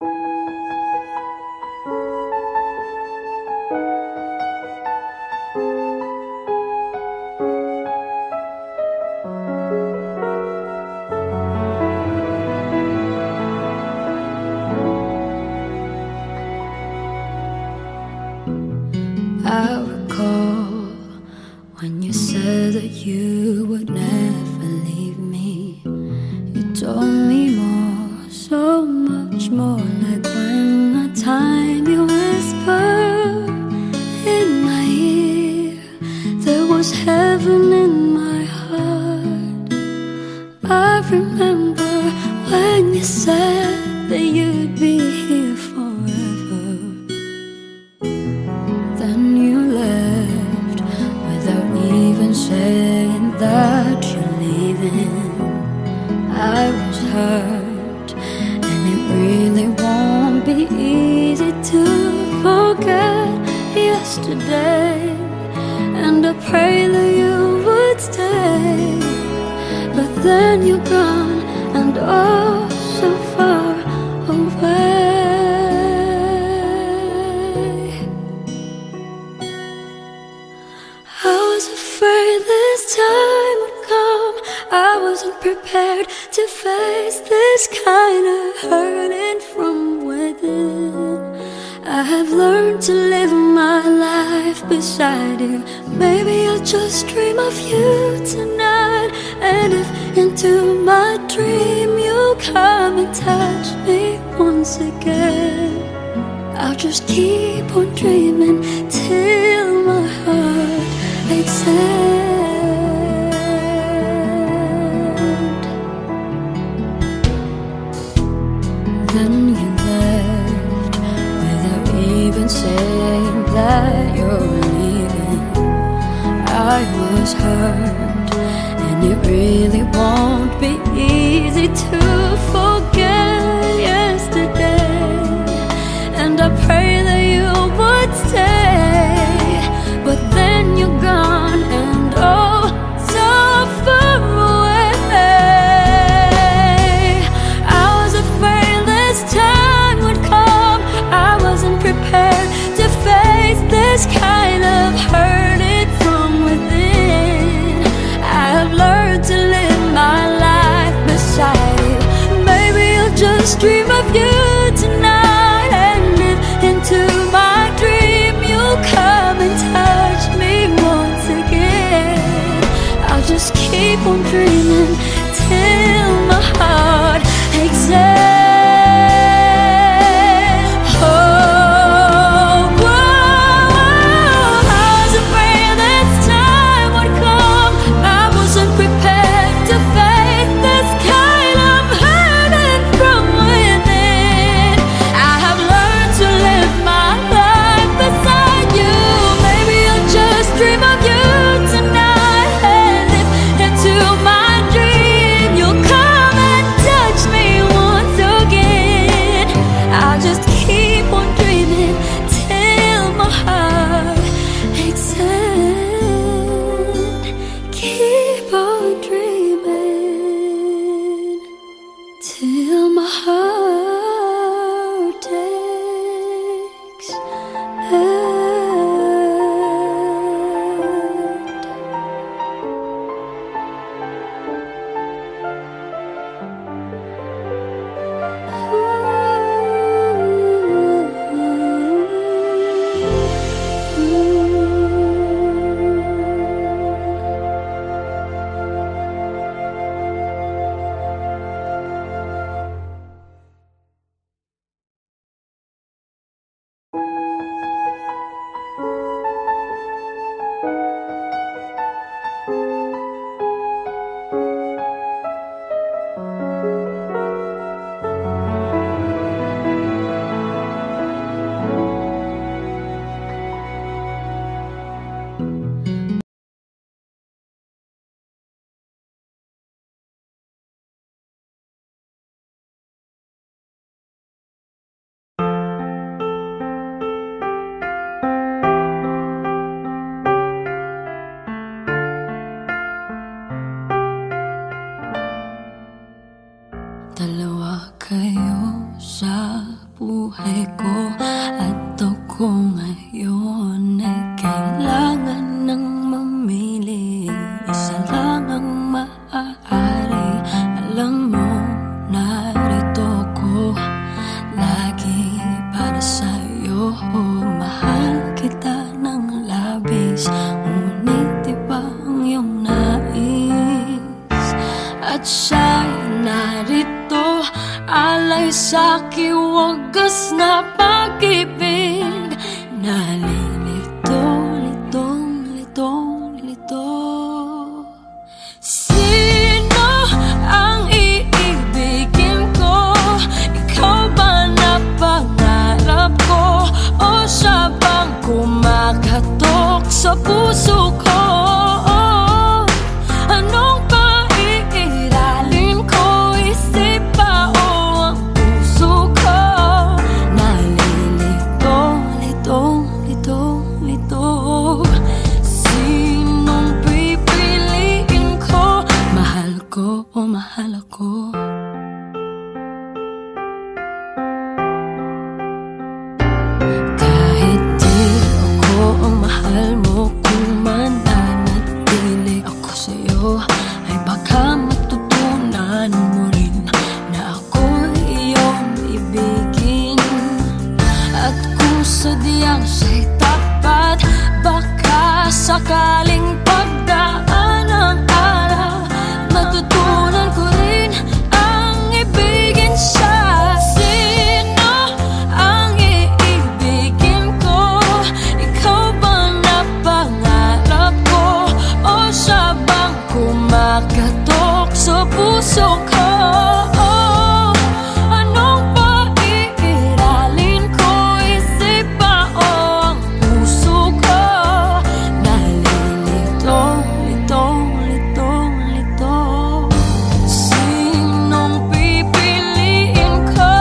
I recall when you said that you would never leave me. You told me more, so much more. Like when at time you whispered in my ear, there was heaven in my heart. I remember when you said that you'd be here forever. Then you left without even saying that you're leaving. I was hurt, and it really won't be easy to forget yesterday. And I pray that you would stay, but then you're gone, and oh, so far away. I was afraid this time would come. I wasn't prepared to face this kind of hurting from within. I have learned to live my life beside you. Maybe I'll just dream of you tonight. And if into my dream you come and touch me once again, I'll just keep on dreaming till my heart except. Then you left without even saying that you're leaving. I was hurt, and it really won't be easy to forget yesterday. And I pray that you would stay, but then you're gone, and oh, so far away. I was afraid this time would come. I wasn't prepared to face this kind of hurting from within. I have learned to live my life beside you. Maybe I'll just dream of you tonight, and if into my dream you'll come and touch me once again, I'll just keep on dreaming till my heart exhales. Dream of you tonight, and if into my buhay ko. At ako ngayon ay kailangan ng mamili. Isa lang ang maaari. Alam mo, narito ko lagi para sa'yo. Mahal kita ng labis, ngunit iba ang iyong nais. At siya'y narito, alay sa'ki wagas na pag-ibig. Nalilito, litong, litong, lito. Sino ang iibigin ko? Ikaw ba na pangarap ko? O siya bang kumakatok sa puso ko? Anong paiiralin ko? Isip ba o ang puso ko? Nalilito, litong, litong, lito. Sinong pipiliin ko? Mahal ko o mahal ako? Kahit di ako ang mahal mo, kung mananatili ako sa'yo, ay baka matutunan mo rin na ako'y iyong ibigin. At kung sadyang siya'y tapat, baka sakaling pagdaan ng araw, matutunan ko rin ang ibigin siya. Sino ang iibigin ko? Ikaw ba na pangarap ko? O siya bang kumakatok sa puso ko? Anong paiiralin ko? Isip ba o ang puso ko? Nalilito, litong, litong, lito. Sinong pipiliin ko?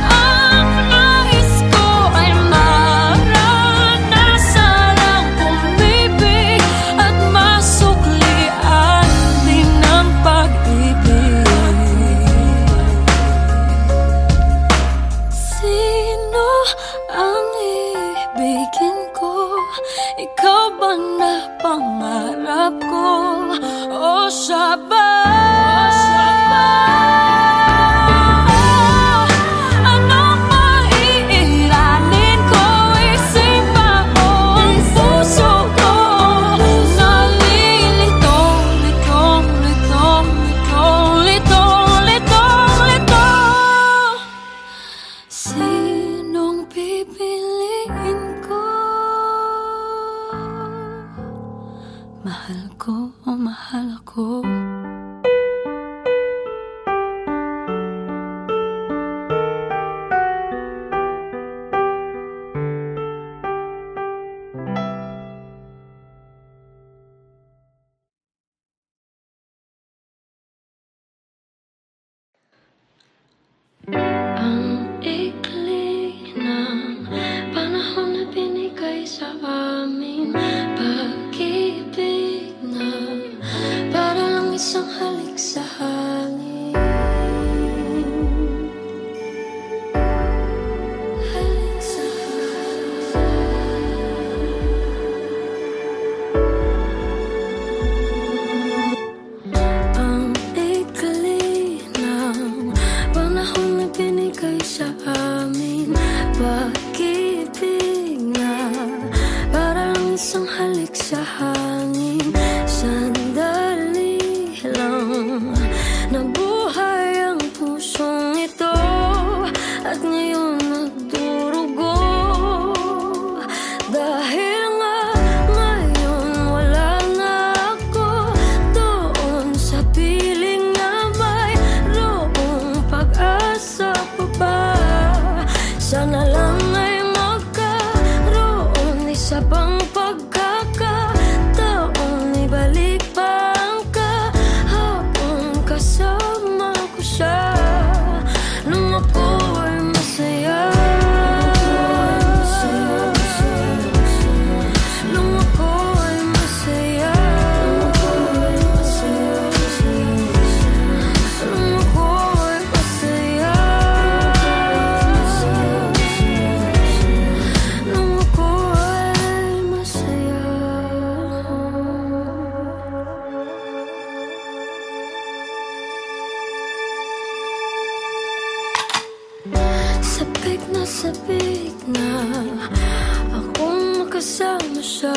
Ang nais ko ay maranasan ang pumibig at masuklian din ang pag-ibig. Sino ang ibigin ko? Ikaw ba na pangarap ko? O siya ba? Anong maiiralin ko? Isip ba o ang puso ko? Nalilito, litong, litong, litong, litong, litong, lito. Sinong pipiliin ko? Mahal ko o mahal ako? Ang ikli ng panahon na binigay sa amin, pag-ibig na para lang isang halik sa hangin. Halik sa ang ikli ng panahon na binigay sa amin, pag-ibig na para lang isang halik sa hangin. Sandali lang Kahit nasabik na akong makasama siya,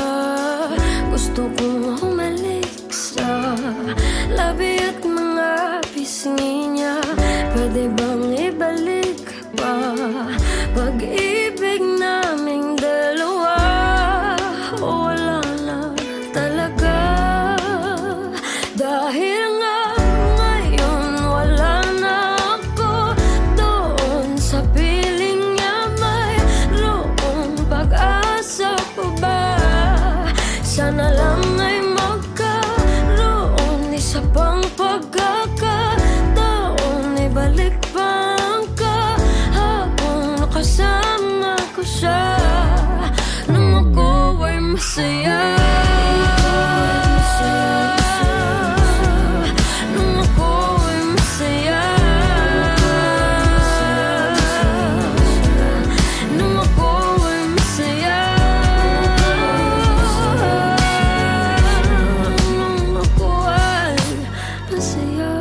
gusto kong humalik sa labi at mga pisngi niya. Pwede bang ibalik pa pag-ibig naming dalawa? O wala na talaga, dahil nga ngayon wala na ako doon sa piling niya. Mayroong pag-asa pa ba? Sana lang ay magkaroon isa pang pagkakataon. Ibalik pa ang kahapon, nakasama ko siya nung ako ay masaya. Nung ako ay masaya. Nung ako ay masaya. Nung ako ay masaya.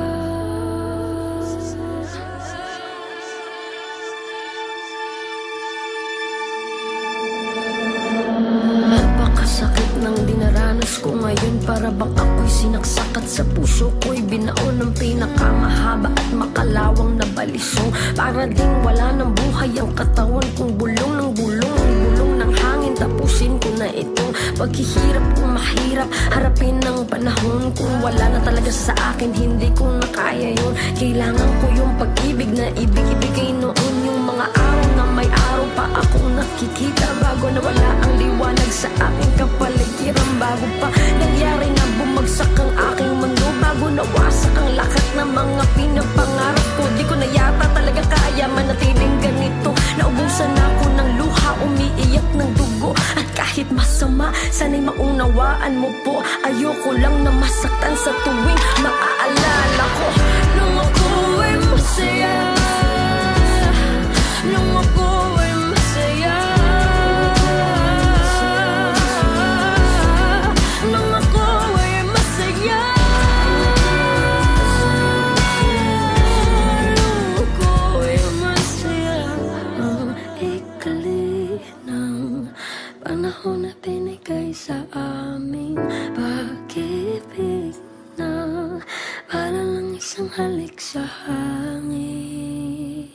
Napakasakit ng dinaranas ko ngayon, para bang ako'y sinaksak at sa puso ko'y binaon ng pinakamahaba at makalawang na balisong. Para ding wala ng buhay ang katawan kong bulong ng bulong, bulong ng hangin. Tapusin ko na itong paghihirap kung mahirap harapin ng panahon. Kung wala na talaga sa akin, hindi ko na kaya yun. Kailangan ko yung pag-ibig na ibig-ibigay noon. Yung mga araw na may araw pa akong nakikita, bago na wala ang liwanag sa aking kapaligiran. Bago pa nangyari na bumagsak ang aking mundo, bago nawasak ang lahat ng mga pinapangarap ko. Di ko na yata talaga kaya manatiling ganito. Naubusan ako ng luha, umiiyak ng dugo. At kahit masama, sana'y maunawaan mo po. Ayoko lang na masaktan sa tuwing maaalala ko. Nung ako ay masaya. Nung ako ay masaya. Nung ako ay masaya. Nung ako ay masaya. Ang ikli ng panahon na binigay sa aming pag-ibig na para lang isang halik sa hangin.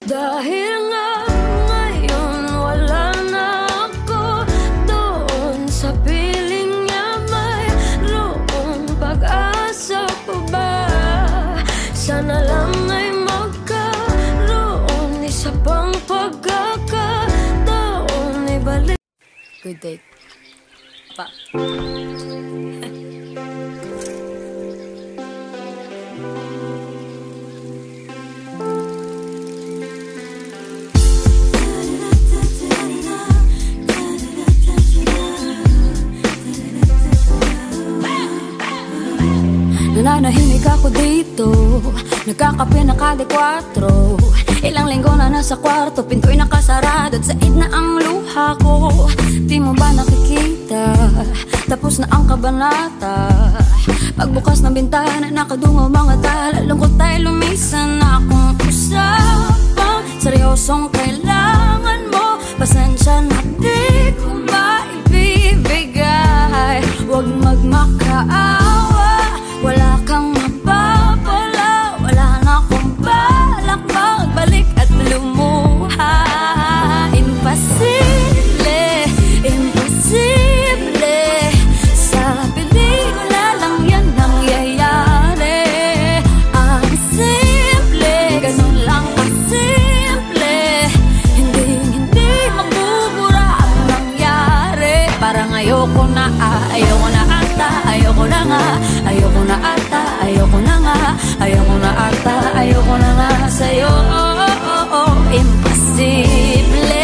Dahil nga ngayon wala na ako doon sa piling niya. Mayroong pag-asa pa ba? Sana lang ay magkaroon isa pang pagkakataon. Ibalik. Good day pa. Nananahimik ako dito, nagkakape na kada 4. Ilang linggo na nasa kwarto, pinto'y nakasarado at said na ang luha ko. Di mo ba nakikita, tapos na ang kabanata. Pagbukas ng bintana, nakadungaw mga tala. Lungkot ay lumisan na akong usapang seryosong kailangan mo. Pasensya na di ko maibibigay. Huwag magmakaawa, wala kang mapapala. Wala na akong balak magbalik at lumuha. Imposible, imposible. Sa pelikula lang yan nangyayari. Ang simple, ganun lang kasimple. Hindi magbubura ang nangyari. Parang ayoko na, ayoko na ata. Ayoko na nga, ayoko na ata. Ayoko na nga, ayoko na ata. Ayoko na nga sa'yo. Imposible,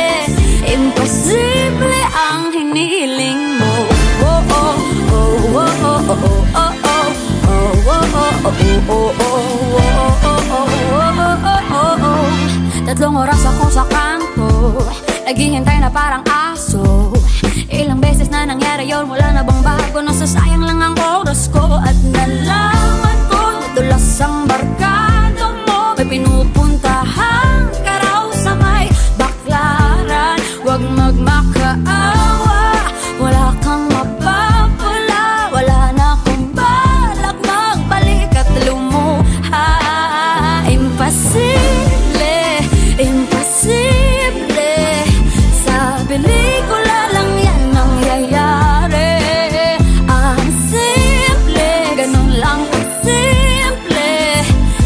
imposible ang hiniling mo. Tatlong oras ako sa kanto, ko, naghihintay na parang aso. Ilang beses na nangyari yun, wala na bang bago? Nasasayang lang ang oras ko. At nalaman ko, nadulas ang barkada mo. May pinupuntahan ka raw sa may baklaran. Huwag magmakaawa, wala kang mapapala. Wala na akong balak magbalik at lumuha. Imposible, imposible, sa pelikula lang yan nangyayari. Ang simple, ganun lang kasimple.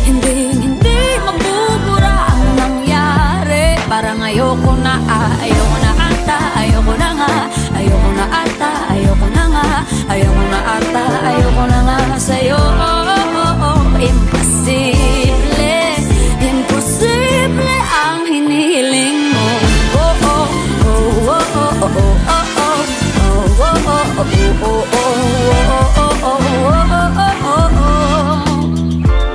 Hindi magbubura ang nangyari. Parang ayoko na, ayoko na ata, ayoko na nga. Ayoko na ata, ayoko na nga. Ayoko na ata, ayoko na nga sa'yo. Imposible, imposible ang hinihiling mo. Oh, oh, oh, oh, oh, oh, oh, oh, oh, oh, oh, oh, oh.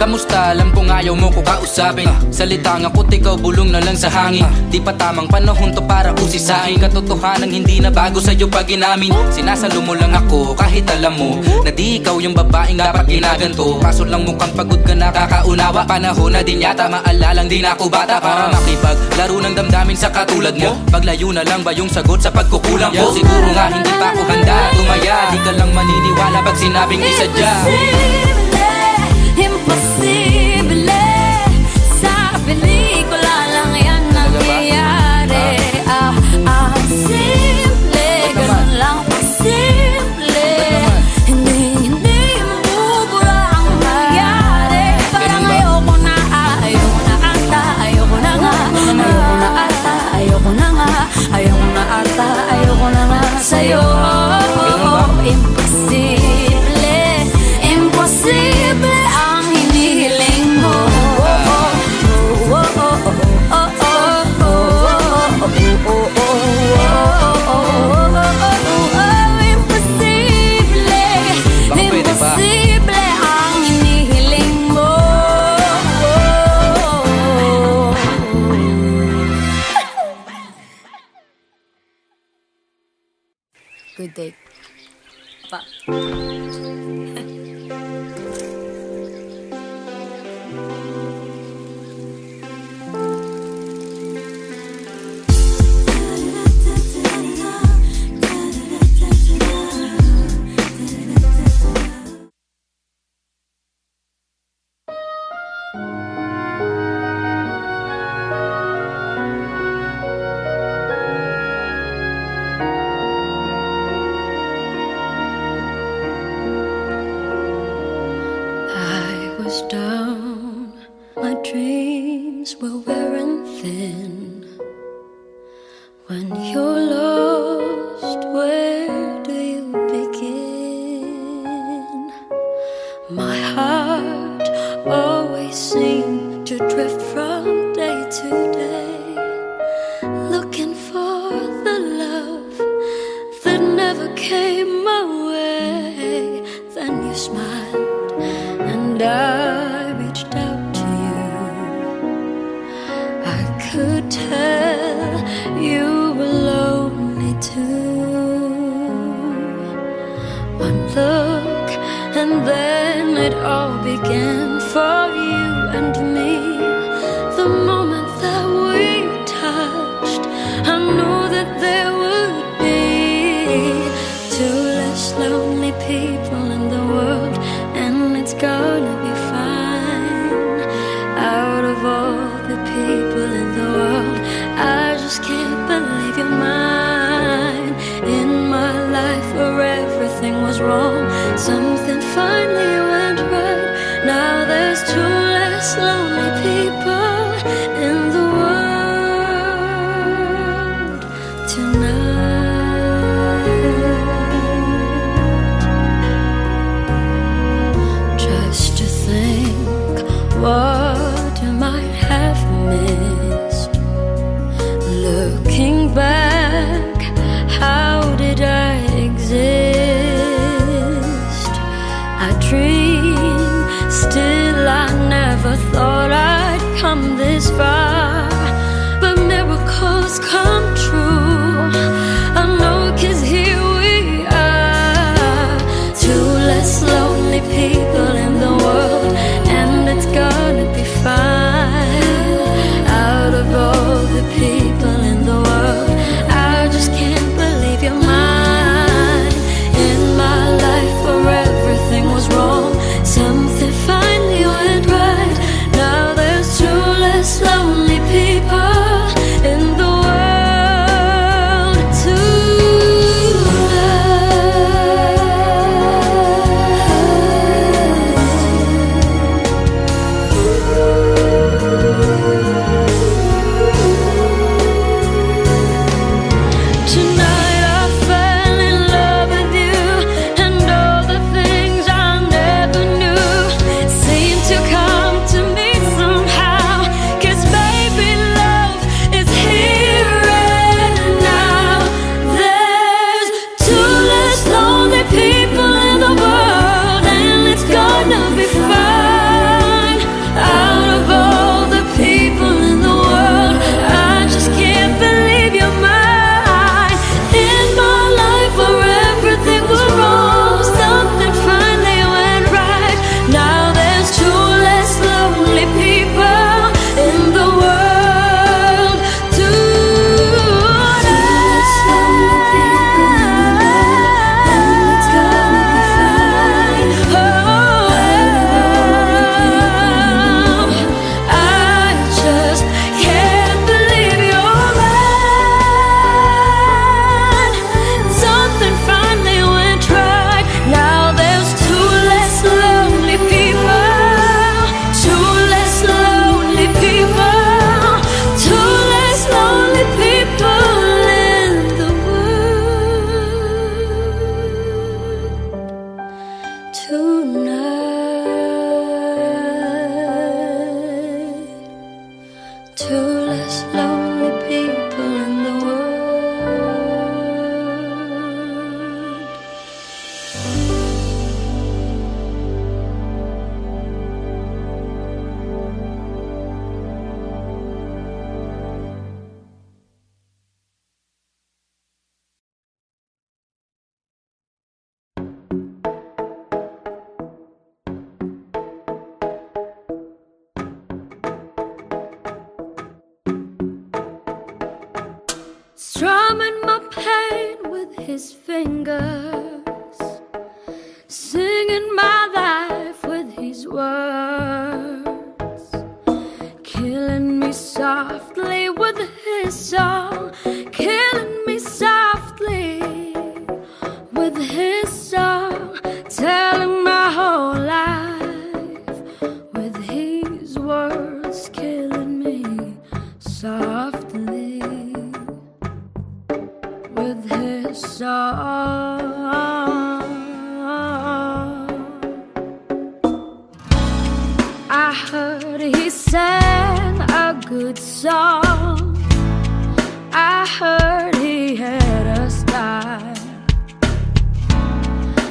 Kamusta? Alam kong ayaw mo ko kausapin. Salitang ako't ikaw bulong na lang sa hangin. Di pa tamang panahon to para usisain. Katotohanan hindi na bago sa'yo pag inamin. Sinasalo mo lang ako kahit alam mo na di ikaw yung babaeng dapat ginaganto. Kaso lang mukhang pagod ka na kakaunawa. Panahon na din yata maalalang din ako bata para makipaglaro ng damdamin sa katulad mo. Paglayo na lang ba yung sagot sa pagkukulang ko? Siguro nga hindi pa ako handa tumaya. Di ka lang maniniwala pag sinabing isadya. Imposible, sa pelikula lang yan nangyayari. Simple, ganun lang simple. Hindi mabubura ang nangyari. Parang ayoko na, ayoko na ata, ayoko na nga. Ayoko na ata, ayoko na nga. Ayoko na ata, ayoko na nga sa'yo. Imposible, imposible ang hinihiling mo. Imposible, imposible ang hinihiling mo. Good day pa. Down, my dreams were wearing thin. When you're lost, where do you begin? My heart always seemed to drift from day to day, looking for the love that never came my way. Then you smiled and I reached out to you. I could tell you were lonely too. One look and then it all began for you and me. The moment that we touched, I knew that there would be two less lonely people in the world, and it's gonna be fine. Out of all the people in the world, I just can't believe you're mine. In my life where everything was wrong, something finally went right. Now there's two less lonely people in the world tonight. Just to think what you might have missed. Looking back, how did I exist? I dreamed, still I never thought I'd come this far. But miracles two less lonely people in the world. Strumming my pain with his fingers, singing my life with his words, killing me softly with his song, killing me softly with his song, telling my whole life with his words, killing me softly with his song. I heard he sang a good song, I heard he had a style,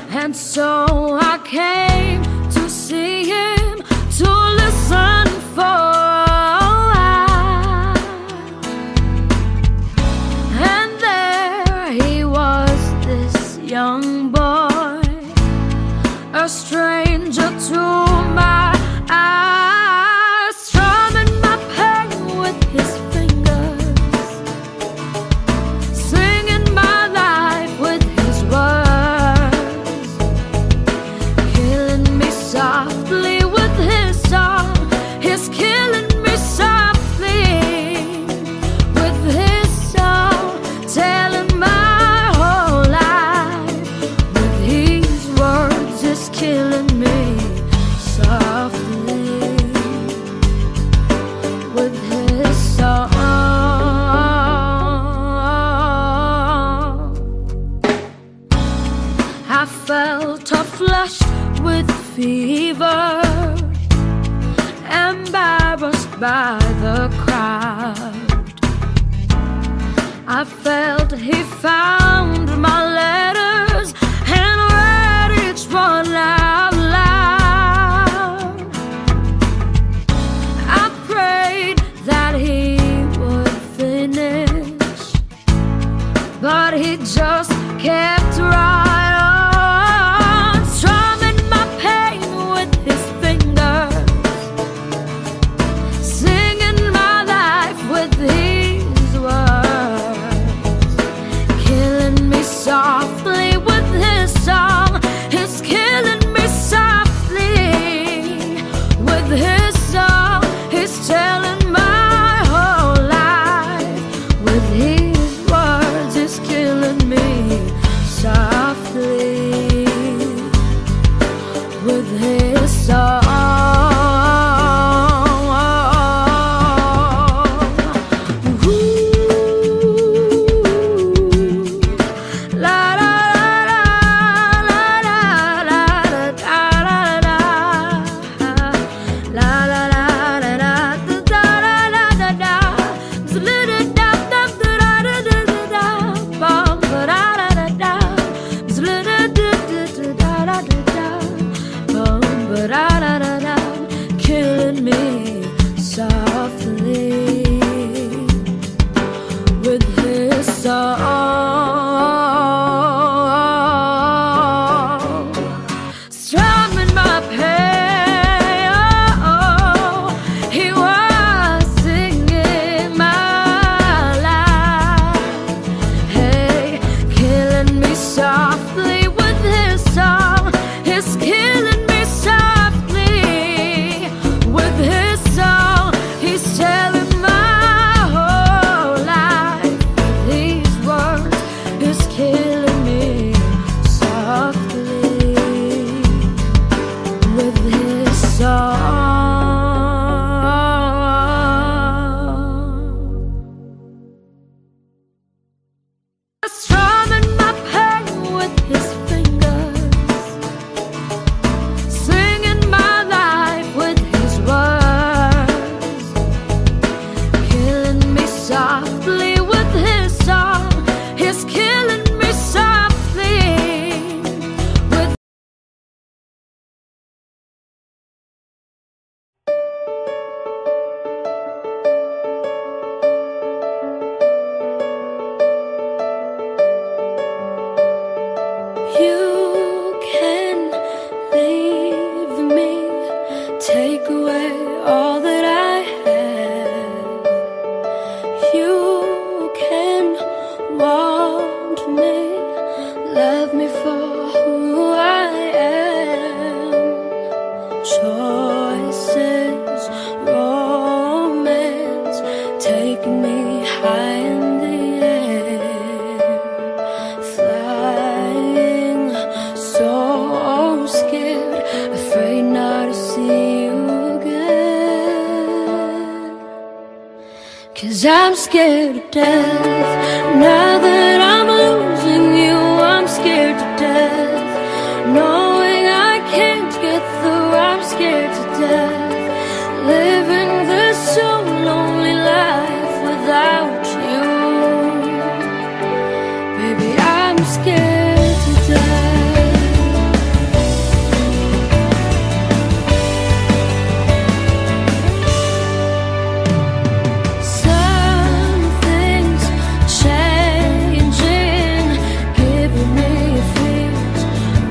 and so I came to see him, to listen for a while. And there he was, this young boy, a stranger to my eyes, strumming my pain with his fingers, singing my life with his words, killing me softly with his song. He's killing me softly with his song, telling my whole life with his words. Is killing me softly with his song. I felt a flush with fever, embarrassed by the crowd. I felt he found my letters and read each one out loud. I prayed that he would finish, but he just kept right on, strumming my pain with his fingers, singing my life with his words, killing me softly with his song. He's killing me softly with his song. He's telling my whole life with his words. He's killing me taking me high in the air, flying so scared, afraid not to see you again. 'Cause I'm scared to death. Now that I'm losing you, I'm scared to death. Knowing I can't get through, I'm scared to death. Living this so lonely life without you, baby, I'm scared to death. Something's changing, giving me feels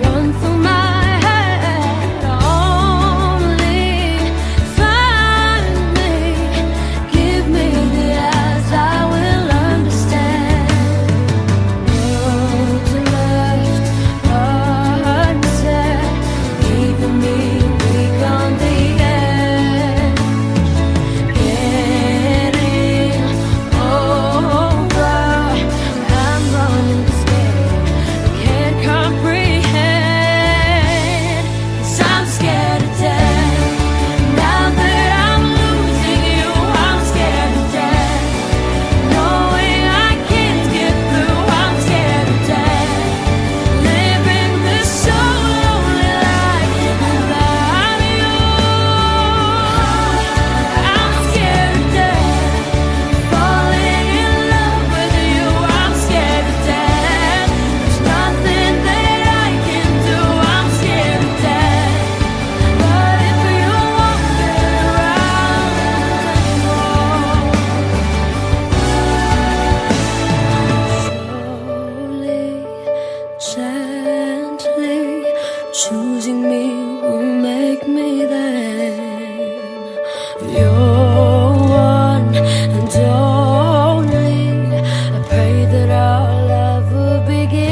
run through my head. Only find me, give me the eyes, I will understand. Words are left unsaid, leaving me weak on the edge. Getting over, I'm running scared, I can't comprehend. 'Cause I'm scared to death. Now that I'm losing you, I'm scared to death. Knowing I can't get through, I'm scared to death. Living this so lonely life without you, I'm scared to death. Falling in love with you, I'm scared to death. There's nothing that I can do, I'm scared to death. But if you walk around anymore, slowly, gently, choosing me will make me then your one and only. I pray that our love will begin.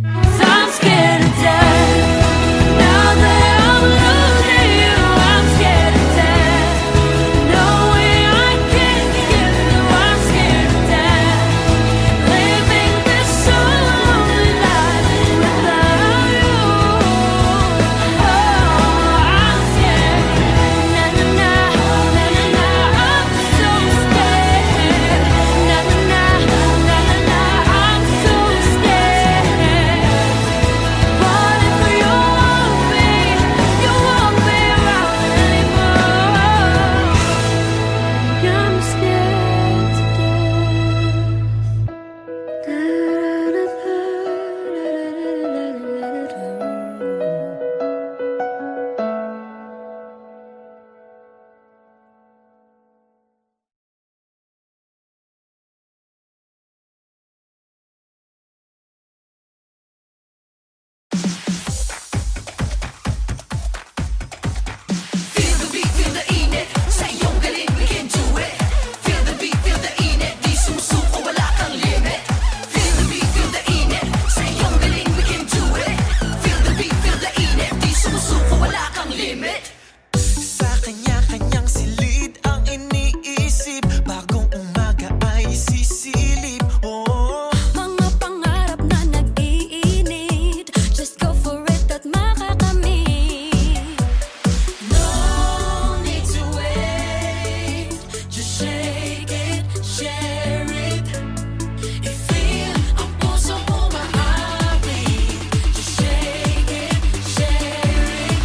'Cause I'm scared to death. Now that I'm losing you, I'm scared to death. Knowing I can't get through, I'm scared to death. Living this so lonely life without you, oh, I'm scared. Na na na, na na na, I'm so scared. Na na na, na na na, I'm so scared. But if you want me, you won't be around anymore. I'm scared to Feel the beat, feel the init. Sa iyong galing, we can do it. Feel the beat, feel the init. Di sumusuko, wala kang limit. Feel the beat, feel the init. Sa iyong galing, we can do it. Feel the beat, feel the init. Di sumusuko, wala kang limit. Sa kanya-kanyang silid ang iniisip, bagong umaga ay sisilip. Oh, mga pangarap na nag-iinit, just go for it at makakamit. No need to wait. Just shake it, share it. I-feel ang puso mo mahabig. Just shake it, share it.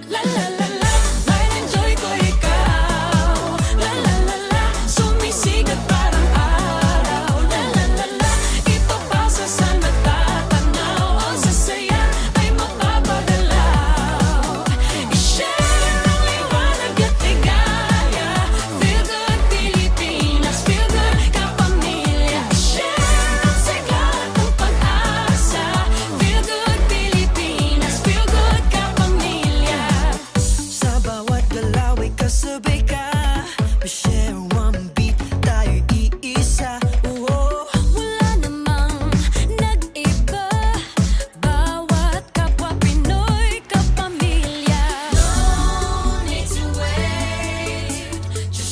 La la la la, may enjoy ko ikaw. La la la la, sumisigat parang araw. La la la la, ito pa sa saan matatanaw. Ang sasaya ay mapapagalaw. I-share ang liwanag at ligaya. Feel good Pilipinas, feel good kapamilya. I-share ang sigla at ang pag-asa. Feel good Pilipinas, feel good kapamilya. sa bawat galaw ay kasabay ka. We share one beat, tayo iisa. Oh, Wala namang nag-iba, bawat kapwa Pinoy kapamilya. No need to wait. Just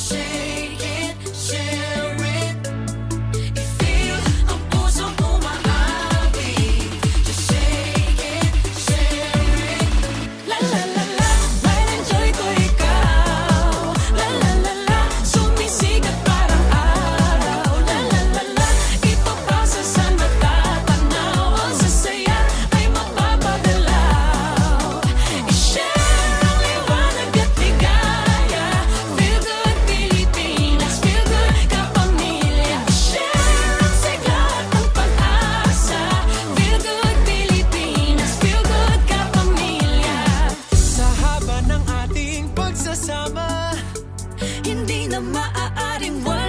na maaaring wala